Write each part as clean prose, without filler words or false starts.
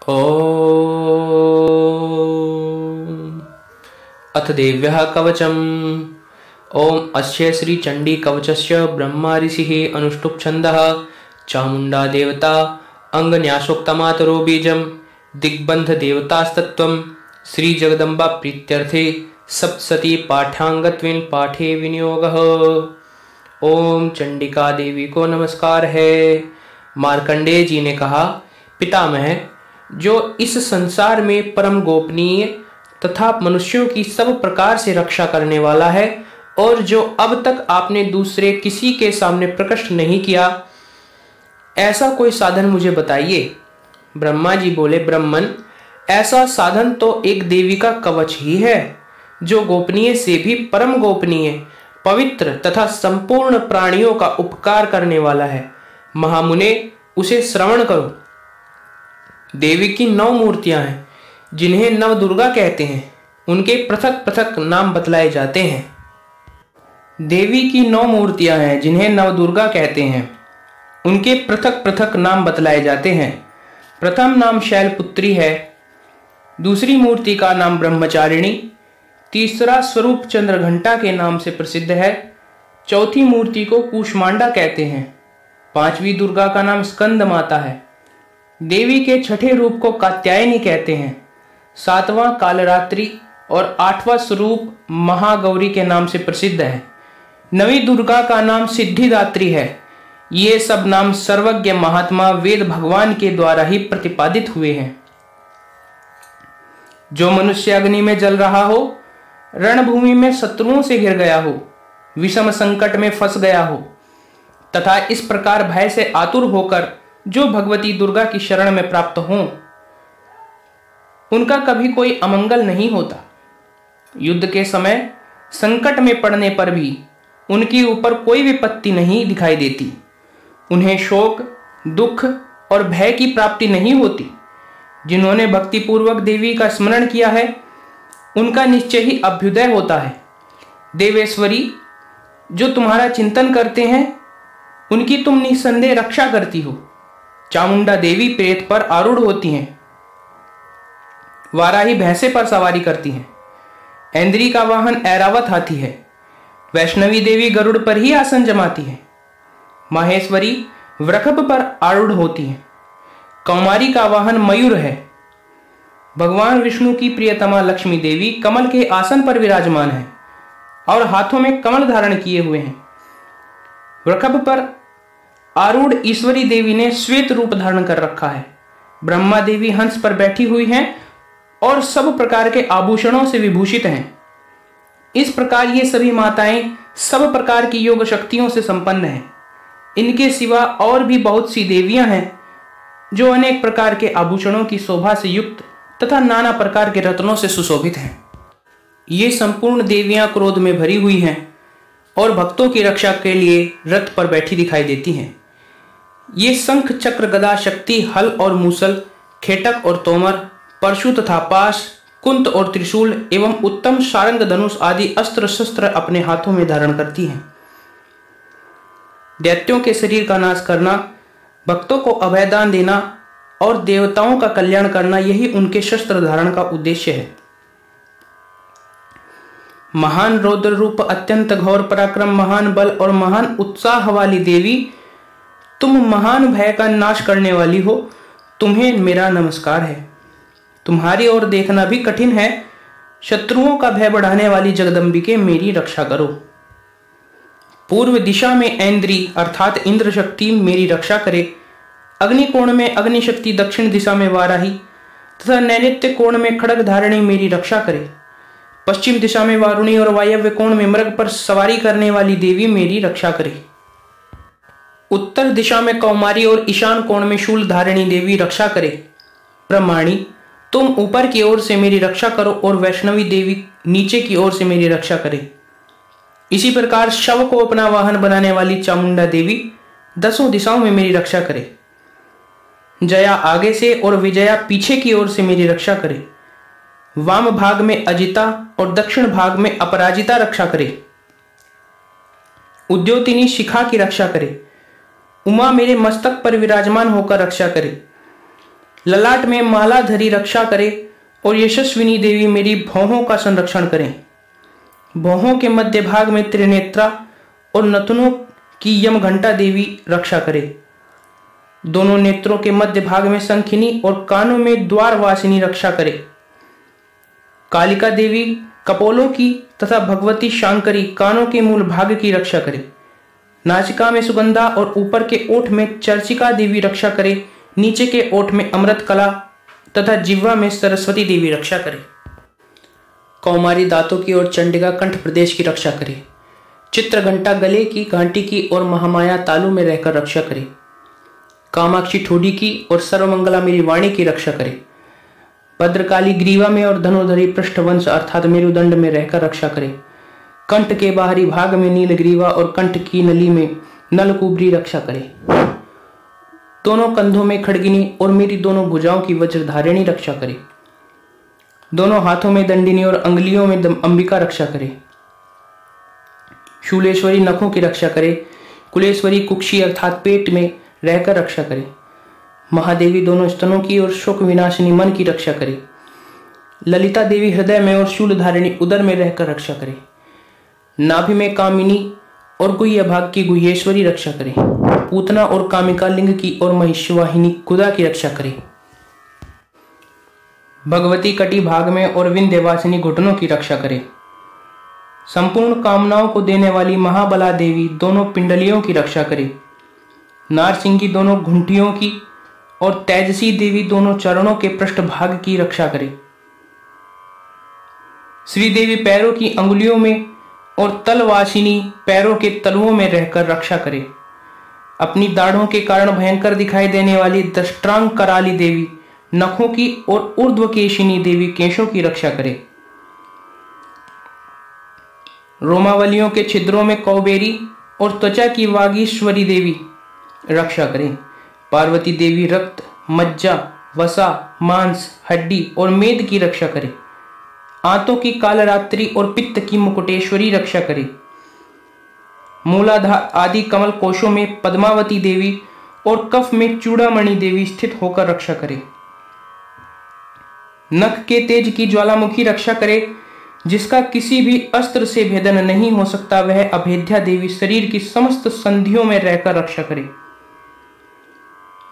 ॐ अथ देव्यः कवचम्। ॐ अस्य श्रीचण्डी कवचस्य ब्रह्मा ऋषिः अनुष्टुप् छन्दः चामुण्डा देवता अङ्गन्यासोक्तमातरो बीजं दिग्बन्ध देवतास्तत्त्वं श्रीजगदम्बा प्रीत्यर्थे सप्तशती पाठ्यांगत्वेन पाठे विनियोगः। ओम चंडिका देवी को नमस्कार है। मार्कंडेय जी ने कहा, पितामह, जो इस संसार में परम गोपनीय तथा मनुष्यों की सब प्रकार से रक्षा करने वाला है और जो अब तक आपने दूसरे किसी के सामने प्रकट नहीं किया, ऐसा कोई साधन मुझे बताइए। ब्रह्मा जी बोले, ब्रह्मन, ऐसा साधन तो एक देवी का कवच ही है, जो गोपनीय से भी परम गोपनीय, पवित्र तथा संपूर्ण प्राणियों का उपकार करने वाला है। महामुने, उसे श्रवण करो। देवी की 9 मूर्तियां हैं, जिन्हें नव दुर्गा कहते हैं। उनके पृथक पृथक नाम बतलाए जाते हैं। देवी की 9 मूर्तियां हैं, जिन्हें नव दुर्गा कहते हैं। उनके पृथक पृथक नाम बतलाए जाते हैं। प्रथम नाम शैलपुत्री है, दूसरी मूर्ति का नाम ब्रह्मचारिणी, तीसरा स्वरूप चंद्रघंटा के नाम से प्रसिद्ध है, चौथी मूर्ति को कूष्मांडा कहते हैं, पांचवी दुर्गा का नाम स्कंद माता है, देवी के छठे रूप को कात्यायनी कहते हैं, सातवां कालरात्रि और 8वां स्वरूप महागौरी के नाम से प्रसिद्ध है, नवीं दुर्गा का नाम सिद्धिदात्री है। ये सब नाम सर्वज्ञ महात्मा वेद भगवान के द्वारा ही प्रतिपादित हुए हैं। जो मनुष्य अग्नि में जल रहा हो, रणभूमि में शत्रुओं से घिर गया हो, विषम संकट में फंस गया हो तथा इस प्रकार भय से आतुर होकर जो भगवती दुर्गा की शरण में प्राप्त हों, उनका कभी कोई अमंगल नहीं होता। युद्ध के समय संकट में पड़ने पर भी उनके ऊपर कोई विपत्ति नहीं दिखाई देती। उन्हें शोक, दुख और भय की प्राप्ति नहीं होती। जिन्होंने भक्तिपूर्वक देवी का स्मरण किया है, उनका निश्चय ही अभ्युदय होता है। देवेश्वरी, जो तुम्हारा चिंतन करते हैं, उनकी तुम निस्संदेह रक्षा करती हो। चामुंडा देवी प्रेत पर आरूढ़ होती हैं, वाराही भैंसे पर सवारी करती हैं, ऐन्द्री का वाहन ऐरावत हाथी है, वैष्णवी देवी गरुड़ पर ही आसन जमाती है, माहेश्वरी वृषभ पर आरूढ़ होती हैं, कौमारी का वाहन मयूर है, भगवान विष्णु की प्रियतमा लक्ष्मी देवी कमल के आसन पर विराजमान है और हाथों में कमल धारण किए हुए हैं। वृषभ पर आरूढ़ ईश्वरी देवी ने श्वेत रूप धारण कर रखा है। ब्रह्मा देवी हंस पर बैठी हुई हैं और सब प्रकार के आभूषणों से विभूषित हैं। इस प्रकार ये सभी माताएं सब प्रकार की योग शक्तियों से संपन्न हैं। इनके सिवा और भी बहुत सी देवियां हैं, जो अनेक प्रकार के आभूषणों की शोभा से युक्त तथा नाना प्रकार के रत्नों से सुशोभित हैं। ये संपूर्ण देवियां क्रोध में भरी हुई हैं और भक्तों की रक्षा के लिए रथ पर बैठी दिखाई देती हैं। ये शंख, चक्र, गदा, शक्ति, हल और मूसल, खेटक और तोमर, परशु तथा पाश, कुंत और त्रिशूल एवं उत्तम सारंग, धनुष आदि अस्त्र शस्त्र अपने हाथों में धारण करती हैं। दैत्यों के शरीर का नाश करना, भक्तों को अभयदान देना और देवताओं का कल्याण करना, यही उनके शस्त्र धारण का उद्देश्य है। महान रौद्र रूप, अत्यंत घोर पराक्रम, महान बल और महान उत्साह वाली देवी, तुम महान भय का नाश करने वाली हो, तुम्हें मेरा नमस्कार है। तुम्हारी ओर देखना भी कठिन है। शत्रुओं का भय बढ़ाने वाली जगदम्बिके, मेरी रक्षा करो। पूर्व दिशा में ऐन्द्री अर्थात इंद्र शक्ति मेरी रक्षा करे। अग्नि कोण में अग्नि शक्ति, दक्षिण दिशा में वाराही तथा नैऋत्य कोण में खड्ग धारिणी मेरी रक्षा करे। पश्चिम दिशा में वारुणी और वायव्य कोण में मृग पर सवारी करने वाली देवी मेरी रक्षा करे। उत्तर दिशा में कौमारी और ईशान कोण में शूल धारिणी देवी रक्षा करे। ब्रह्माणी, तुम ऊपर की ओर से मेरी रक्षा करो और वैष्णवी देवी नीचे की ओर से मेरी रक्षा करे। इसी प्रकार शव को अपना वाहन बनाने वाली चामुंडा देवी 10 दिशाओं में मेरी रक्षा करे। जया आगे से और विजया पीछे की ओर से मेरी रक्षा करे। वाम भाग में अजिता और दक्षिण भाग में अपराजिता रक्षा करे। उद्योतिनी शिखा की रक्षा करे। उमा मेरे मस्तक पर विराजमान होकर रक्षा करे। ललाट में माला धरी रक्षा करे और यशस्विनी देवी मेरी भौहों का संरक्षण करें। भौहों के मध्य भाग में त्रिनेत्रा और नथुनों की यम घंटा देवी रक्षा करे। दोनों नेत्रों के मध्य भाग में शंखिनी और कानों में द्वारवासिनी रक्षा करे। कालिका देवी कपोलों की तथा भगवती शांकरी कानों के मूल भाग की रक्षा करे। नासिका में सुगंधा और ऊपर के ओठ में चर्चिका देवी रक्षा करे। नीचे के ओठ में अमृत कला तथा जिह्वा में सरस्वती देवी रक्षा करे। कौमारी दांतों की और चंडिका कंठ प्रदेश की रक्षा करे। चित्र घंटा गले की घंटी की और महामाया तालु में रहकर रक्षा करे। कामाक्षी ठोडी की और सर्वमंगला मेरी वाणी की रक्षा करे। भद्रकाली ग्रीवा में और धनुधरी पृष्ठवंश अर्थात मेरुदंड में रहकर रक्षा करे। कंठ के बाहरी भाग में नीलग्रीवा और कंठ की नली में नलकुबरी रक्षा करे। दोनों कंधों में खड़गिनी और मेरी दोनों भुजाओं की वज्रधारिणी रक्षा करे। दोनों हाथों में दंडिनी और अंगुलियों में अंबिका रक्षा करे। शूलेश्वरी नखों की रक्षा करे। कुलेश्वरी कुक्षी अर्थात पेट में रहकर रक्षा करे। महादेवी दोनों स्तनों की और शोक विनाशिनी मन की रक्षा करे। ललिता देवी हृदय में और शूलधारिणी उदर में रहकर रक्षा करे। नाभि में कामिनी और गुह्य भाग की गुह्येश्वरी रक्षा करे। पूतना और कामिका लिंग की और महिषवाहिनी गुदा की रक्षा करे। भगवती कटी भाग में और विंध्यवासिनी घुटनों की रक्षा करे। संपूर्ण कामनाओं को देने वाली महाबला देवी दोनों पिंडलियों की रक्षा करे। नारसिंगी दोनों घुंटियों की और तेजसी देवी दोनों चरणों के पृष्ठभाग की रक्षा करे। श्रीदेवी पैरों की अंगुलियों में और तलवासिनी पैरों के तलुओं में रहकर रक्षा करे। अपनी दाढ़ों के कारण भयंकर दिखाई देने वाली दष्ट्रांग कराली देवी नखों की और ऊर्ध्वकेशिनी देवी केशों की रक्षा करे। रोमावलियों के छिद्रों में कौबेरी और त्वचा की वागीश्वरी देवी रक्षा करें। पार्वती देवी रक्त, मज्जा, वसा, मांस, हड्डी और मेद की रक्षा करे। आंतों की कालरात्रि और पित्त की मुकुटेश्वरी रक्षा करे। मूलाधार आदि कमल कोशों में पद्मावती देवी और कफ में चूड़ामणि देवी स्थित होकर रक्षा करे। नख के तेज की ज्वालामुखी रक्षा करे। जिसका किसी भी अस्त्र से भेदन नहीं हो सकता वह अभेद्या देवी शरीर की समस्त संधियों में रहकर रक्षा करे।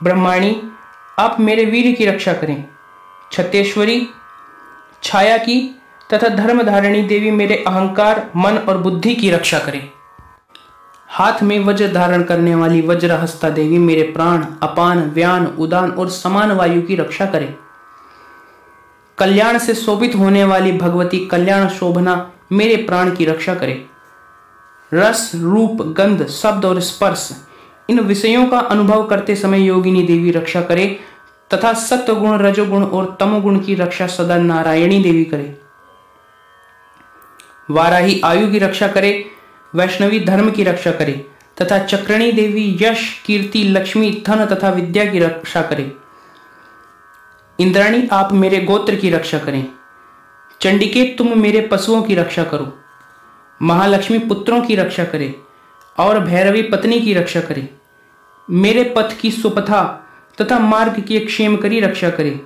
ब्रह्माणी आप मेरे वीर की रक्षा करें। छत्तेश्वरी छाया की तथा धर्मधारिणी देवी मेरे अहंकार, मन और बुद्धि की रक्षा करें। हाथ में वज्र धारण करने वाली वज्रहस्ता देवी मेरे प्राण, अपान, व्यान, उदान और समान वायु की रक्षा करें। कल्याण से शोभित होने वाली भगवती कल्याण शोभना मेरे प्राण की रक्षा करे। रस, रूप, गंध, शब्द और स्पर्श इन विषयों का अनुभव करते समय योगिनी देवी रक्षा करे तथा सत्वगुण, रजोगुण और तमोगुण की रक्षा सदा नारायणी देवी करे। वाराही आयु की रक्षा करे, वैष्णवी धर्म की रक्षा करे तथा चक्रणी देवी यश, कीर्ति, लक्ष्मी, धन तथा विद्या की रक्षा करे। इंद्राणी आप मेरे गोत्र की रक्षा करें। चंडिके तुम मेरे पशुओं की रक्षा करो। महालक्ष्मी पुत्रों की रक्षा करे और भैरवी पत्नी की रक्षा करे। मेरे पथ की सुपथा तथा मार्ग की क्षेमकरी रक्षा करे।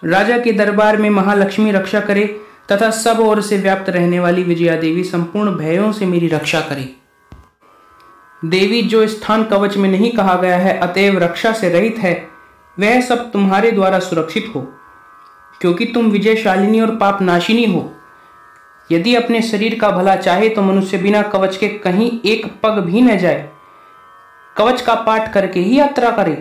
राजा के दरबार में महालक्ष्मी रक्षा करे तथा सब ओर से व्याप्त रहने वाली विजया देवी संपूर्ण भयों से मेरी रक्षा करे। देवी जो स्थान कवच में नहीं कहा गया है अतएव रक्षा से रहित है वह सब तुम्हारे द्वारा सुरक्षित हो, क्योंकि तुम विजयशालिनी और पापनाशिनी हो। यदि अपने शरीर का भला चाहे तो मनुष्य बिना कवच के कहीं एक पग भी न जाए, कवच का पाठ करके ही यात्रा करे।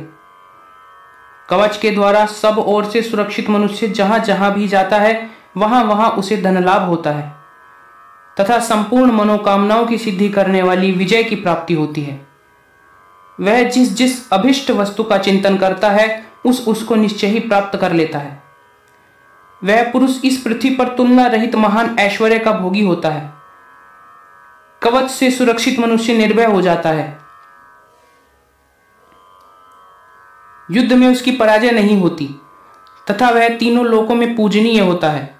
कवच के द्वारा सब ओर से सुरक्षित मनुष्य जहां जहां भी जाता है वहां वहां उसे धन लाभ होता है तथा संपूर्ण मनोकामनाओं की सिद्धि करने वाली विजय की प्राप्ति होती है। वह जिस जिस अभिष्ट वस्तु का चिंतन करता है उसको निश्चय ही प्राप्त कर लेता है। वह पुरुष इस पृथ्वी पर तुलना रहित महान ऐश्वर्य का भोगी होता है। कवच से सुरक्षित मनुष्य निर्भय हो जाता है। युद्ध में उसकी पराजय नहीं होती तथा वह तीनों लोकों में पूजनीय होता है।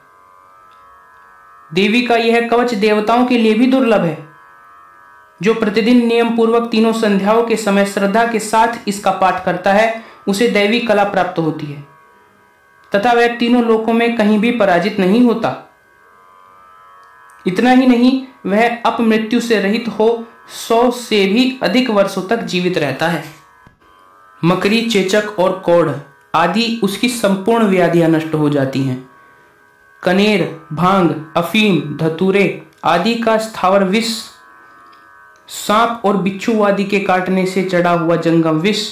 देवी का यह कवच देवताओं के लिए भी दुर्लभ है। जो प्रतिदिन नियम पूर्वक तीनों संध्याओं के समय श्रद्धा के साथ इसका पाठ करता है उसे दैवी कला प्राप्त होती है तथा वह तीनों लोकों में कहीं भी पराजित नहीं होता। इतना ही नहीं, वह अपमृत्यु से रहित हो 100 से भी अधिक वर्षों तक जीवित रहता है। मकड़ी, चेचक और कोढ़ आदि उसकी संपूर्ण व्याधियां नष्ट हो जाती हैं। कनेर, भांग, अफीम, धतूरे आदि का स्थावर विष, सांप और बिच्छू आदि के काटने से चढ़ा हुआ जंगम विष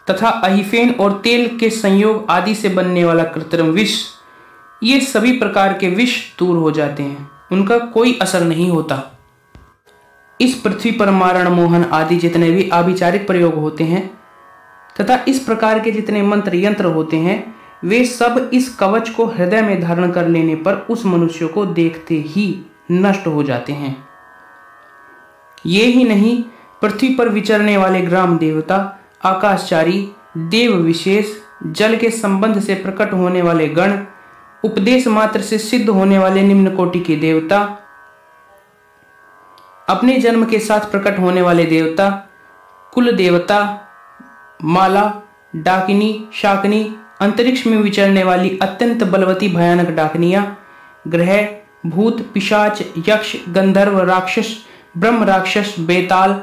तथा अहिफेन और तेल के संयोग आदि से बनने वाला कृत्रिम विष, ये सभी प्रकार के विष दूर हो जाते हैं, उनका कोई असर नहीं होता। इस पृथ्वी पर मारण, मोहन आदि जितने भी आभिचारिक प्रयोग होते हैं तथा इस प्रकार के जितने मंत्र यंत्र होते हैं, वे सब इस कवच को हृदय में धारण कर लेने पर उस मनुष्य को देखते ही नष्ट हो जाते हैं। ये ही नहीं, पृथ्वी पर विचरने वाले ग्राम देवता, आकाशचारी, देव विशेष, जल के संबंध से प्रकट होने वाले गण, उपदेश मात्र से सिद्ध होने वाले निम्न कोटि के देवता, अपने जन्म के साथ प्रकट होने वाले देवता, कुल देवता, माला, डाकिनी, शाकिनी, अंतरिक्ष में विचरने वाली अत्यंत बलवती भयानक डाकनियां, ग्रह, भूत, पिशाच, यक्ष, गंधर्व, राक्षस, ब्रह्म राक्षस, बेताल,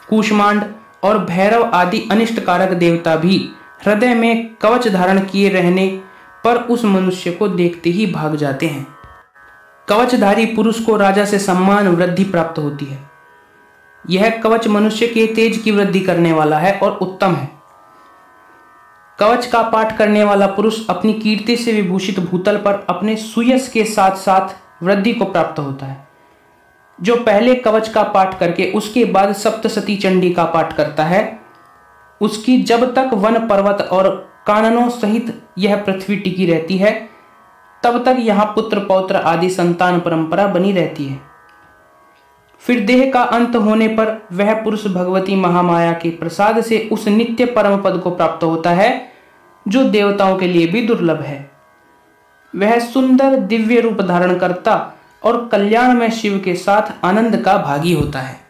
कूष्मांड और भैरव आदि अनिष्टकारक देवता भी हृदय में कवच धारण किए रहने पर उस मनुष्य को देखते ही भाग जाते हैं। कवचधारी पुरुष को राजा से सम्मान वृद्धि प्राप्त होती है। यह कवच मनुष्य के तेज की वृद्धि करने वाला है और उत्तम है। कवच का पाठ करने वाला पुरुष अपनी कीर्ति से विभूषित भूतल पर अपने सुयश के साथ साथ वृद्धि को प्राप्त होता है। जो पहले कवच का पाठ करके उसके बाद सप्तशती चंडी का पाठ करता है, उसकी जब तक वन, पर्वत और काननों सहित यह पृथ्वी टिकी रहती है, तब तक यहाँ पुत्र पौत्र आदि संतान परंपरा बनी रहती है। फिर देह का अंत होने पर वह पुरुष भगवती महामाया के प्रसाद से उस नित्य परम पद को प्राप्त होता है जो देवताओं के लिए भी दुर्लभ है। वह सुंदर दिव्य रूप धारण करता और कल्याण में शिव के साथ आनंद का भागी होता है।